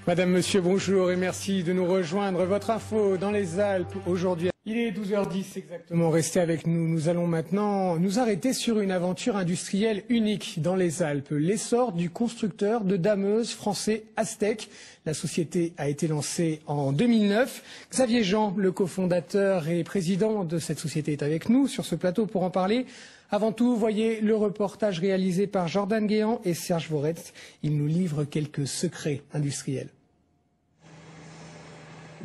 Madame, Monsieur, bonjour et merci de nous rejoindre. Votre info dans les Alpes aujourd'hui. Il est 12h10 exactement. Restez avec nous. Nous allons maintenant nous arrêter sur une aventure industrielle unique dans les Alpes. L'essor du constructeur de dameuses français Astec. La société a été lancée en 2009. Xavier Jean, le cofondateur et président de cette société, est avec nous sur ce plateau pour en parler. Avant tout, voyez le reportage réalisé par Jordan Guéant et Serge Voretz. Il nous livre quelques secrets industriels.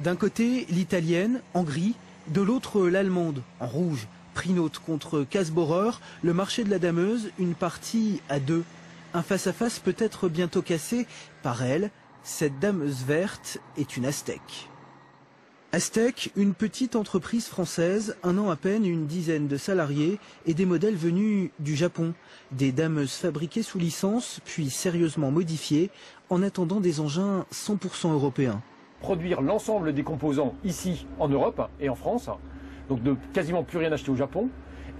D'un côté, l'italienne, en gris, de l'autre, l'allemande, en rouge. Prix note contre Kässbohrer, le marché de la dameuse, une partie à deux. Un face-à-face peut être bientôt cassé par elle. Cette dameuse verte est une Astec. Astec, une petite entreprise française, un an à peine, une dizaine de salariés et des modèles venus du Japon. Des dameuses fabriquées sous licence, puis sérieusement modifiées, en attendant des engins 100% européens. Produire l'ensemble des composants ici en Europe et en France, donc de quasiment plus rien acheter au Japon.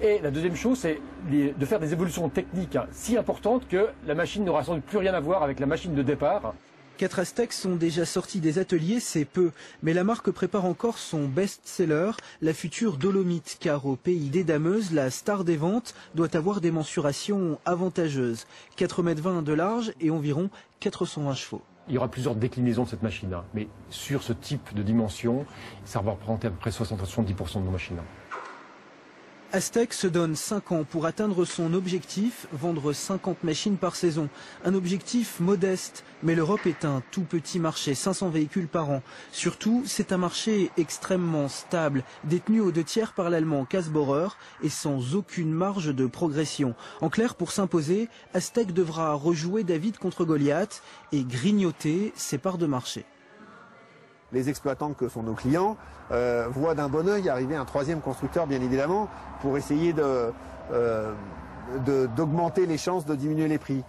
Et la deuxième chose, c'est de faire des évolutions techniques si importantes que la machine n'aura sans doute plus rien à voir avec la machine de départ. 4 Astecs sont déjà sortis des ateliers, c'est peu. Mais la marque prépare encore son best-seller, la future Dolomite, car au pays des dameuses, la star des ventes doit avoir des mensurations avantageuses. 4,20 m de large et environ 420 chevaux. Il y aura plusieurs déclinaisons de cette machine, mais sur ce type de dimension, ça va représenter à peu près 60-70% de nos machines. Astec se donne 5 ans pour atteindre son objectif, vendre 50 machines par saison. Un objectif modeste, mais l'Europe est un tout petit marché, 500 véhicules par an. Surtout, c'est un marché extrêmement stable, détenu aux 2/3 par l'allemand Kässbohrer et sans aucune marge de progression. En clair, pour s'imposer, Astec devra rejouer David contre Goliath et grignoter ses parts de marché. Les exploitants que sont nos clients voient d'un bon œil arriver un troisième constructeur, bien évidemment, pour essayer d'augmenter les chances de diminuer les prix.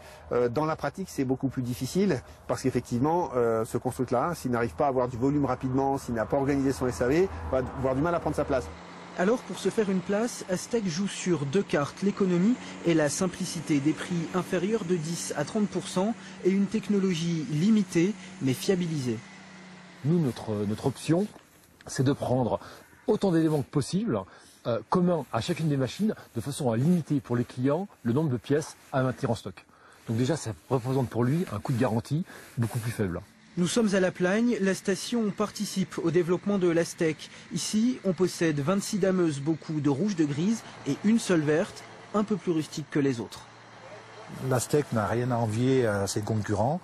Dans la pratique, c'est beaucoup plus difficile parce qu'effectivement, ce constructeur-là, s'il n'arrive pas à avoir du volume rapidement, s'il n'a pas organisé son SAV, va avoir du mal à prendre sa place. Alors, pour se faire une place, Astec joue sur 2 cartes, l'économie et la simplicité, des prix inférieurs de 10 à 30% et une technologie limitée mais fiabilisée. Nous, notre option, c'est de prendre autant d'éléments que possible, communs à chacune des machines, de façon à limiter pour les clients le nombre de pièces à maintenir en stock. Donc déjà, ça représente pour lui un coût de garantie beaucoup plus faible. Nous sommes à La Plagne, la station participe au développement de l'Astec. Ici, on possède 26 dameuses, beaucoup de rouges, de grises et une seule verte, un peu plus rustique que les autres. L'Astec n'a rien à envier à ses concurrents.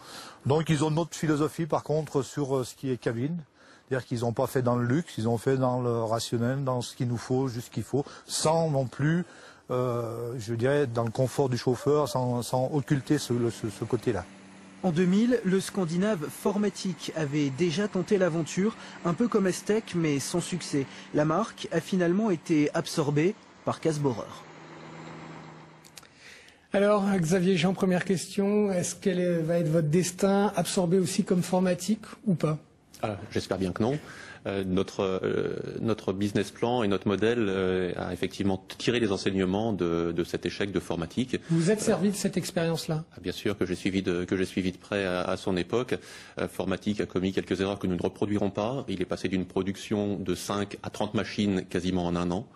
Donc ils ont notre philosophie par contre sur ce qui est cabine. C'est-à-dire qu'ils n'ont pas fait dans le luxe, ils ont fait dans le rationnel, dans ce qu'il nous faut, juste ce qu'il faut, sans non plus, je dirais, dans le confort du chauffeur, sans occulter ce côté-là. En 2000, le Scandinave Formatic avait déjà tenté l'aventure, un peu comme Astec, mais sans succès. La marque a finalement été absorbée par Kässbohrer. Alors, Xavier Jean, première question, est-ce qu'elle va être votre destin, absorbé aussi comme Formatic ou pas? J'espère bien que non. Notre business plan et notre modèle a effectivement tiré les enseignements de cet échec de Formatic. Vous êtes servi de cette expérience-là? Bien sûr que j'ai suivi de près à son époque. Formatic a commis quelques erreurs que nous ne reproduirons pas. Il est passé d'une production de 5 à 30 machines quasiment en un an.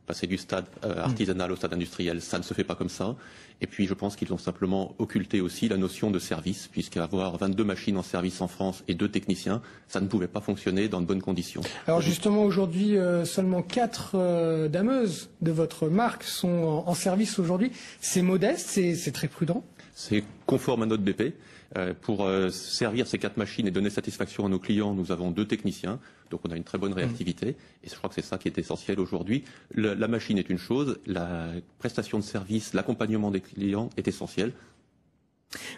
Passer du stade artisanal au stade industriel, ça ne se fait pas comme ça. Et puis je pense qu'ils ont simplement occulté aussi la notion de service, puisqu'avoir 22 machines en service en France et 2 techniciens, ça ne pouvait pas fonctionner dans de bonnes conditions. Alors justement aujourd'hui, seulement 4 dameuses de votre marque sont en service aujourd'hui. C'est modeste, c'est très prudent. C'est conforme à notre BP. Pour servir ces 4 machines et donner satisfaction à nos clients, nous avons 2 techniciens, donc on a une très bonne réactivité, et je crois que c'est ça qui est essentiel aujourd'hui. La machine est une chose, la prestation de service, l'accompagnement des clients est essentiel.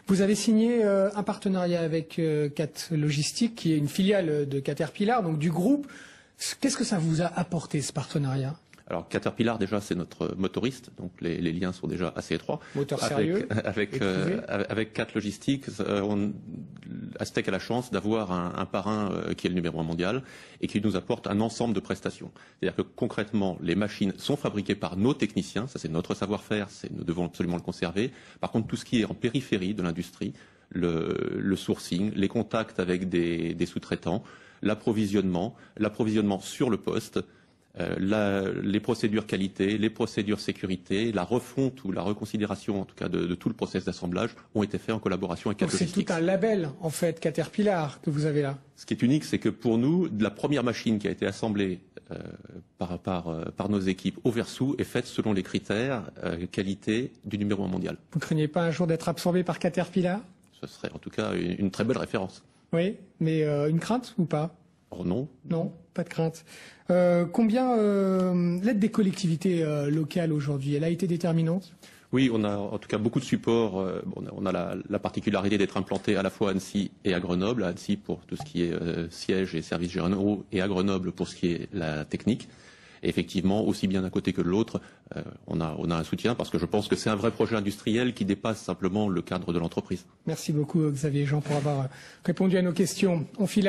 Vous avez signé un partenariat avec Cat Logistique, qui est une filiale de Caterpillar, donc du groupe. Qu'est-ce que ça vous a apporté, ce partenariat ? Alors Caterpillar déjà c'est notre motoriste, donc les liens sont déjà assez étroits. Moteur sérieux. Avec Cat Logistique, Astec a la chance d'avoir un parrain qui est le numéro 1 mondial et qui nous apporte un ensemble de prestations. C'est-à-dire que concrètement les machines sont fabriquées par nos techniciens, ça c'est notre savoir-faire, nous devons absolument le conserver. Par contre tout ce qui est en périphérie de l'industrie, le sourcing, les contacts avec des sous-traitants, l'approvisionnement sur le poste, les procédures qualité, les procédures sécurité, la refonte ou la reconsidération en tout cas de tout le process d'assemblage ont été faits en collaboration avec Donc Cat Logistics. c'est tout un label en fait Caterpillar que vous avez là. Ce qui est unique, c'est que pour nous, la première machine qui a été assemblée par nos équipes au Versou est faite selon les critères qualité du numéro 1 mondial. Vous ne craignez pas un jour d'être absorbé par Caterpillar? Ce serait en tout cas une très belle référence. Oui, mais une crainte ou pas? Oh non. Non, pas de crainte. Combien l'aide des collectivités locales aujourd'hui, elle a été déterminante? Oui, on a en tout cas beaucoup de support. On a la particularité d'être implanté à la fois à Annecy et à Grenoble. À Annecy pour tout ce qui est siège et services généraux et à Grenoble pour ce qui est la technique. Et effectivement, aussi bien d'un côté que de l'autre, on a un soutien parce que je pense que c'est un vrai projet industriel qui dépasse simplement le cadre de l'entreprise. Merci beaucoup Xavier Jean pour avoir répondu à nos questions. On file